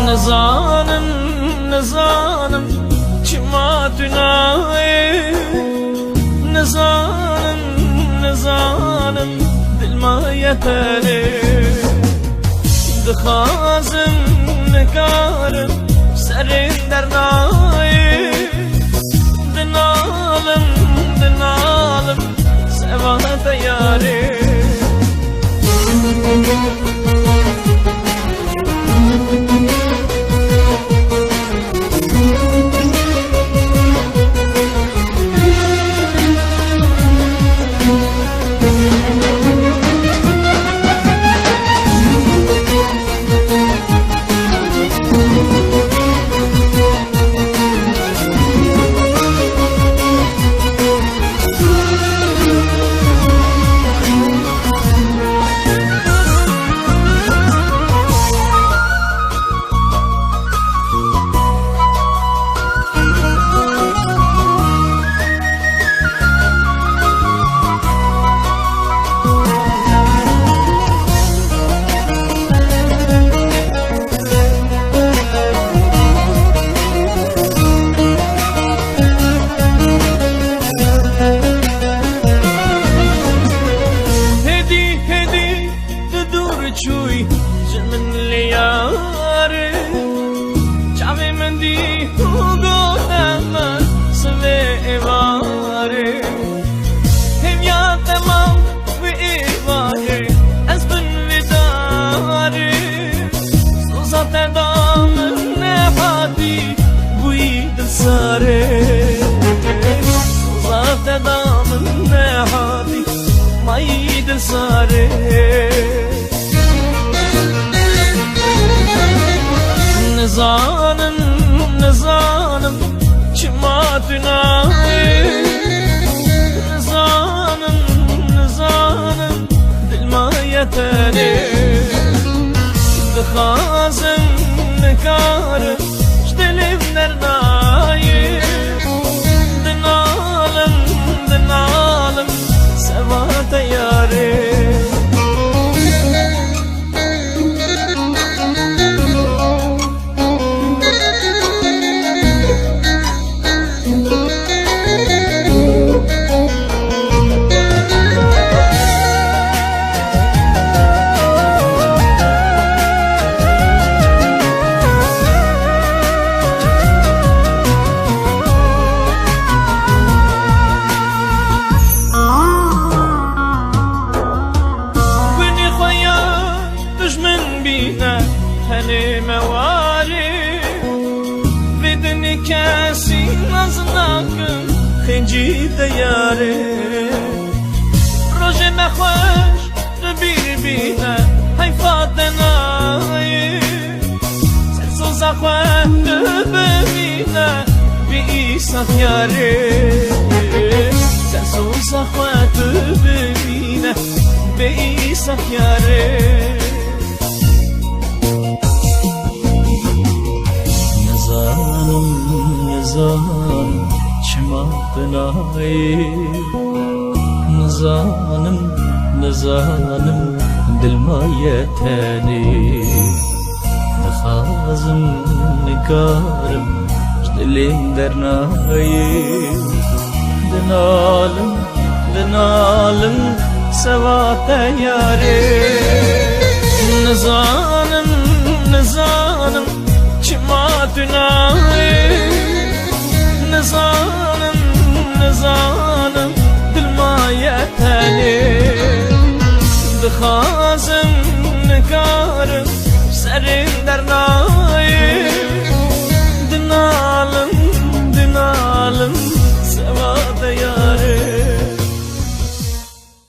نزانم نزانم چما دنای نزانم نزانم دل ما یتره دخوازم نکارم سرین در نای دنالم دنالم سوات یاره چوی جمن لیاره چاوی من دی گوگم سوی ایواره هم یا تمام و ایواره از بن وداره سوزات دام نهادی بوی دل ساره سوزات دام نهادی مای دل ساره نزانم نزانم چما دنای نزانم نزانم دل ما یتره دخوازم نکارم دلم در نای دنالم دنالم سوات یاره هني مواري بدني كاسي نزناكم خنجي دياري روجي مخوش دبير بينا هاي فاتناي سلسو زخوة دبينا بإيسا خياري سلسو زخوة دبينا بإيسا خياري نزانم چما بنای نزانم نزانم دل ما یتنی نخوازم نکارم دلم در نای دنالم دنالم سوات یاره نزانم نزانم چما دنای نزانم نزانم دل ما یتنی دخوازم نکارم سرین در نای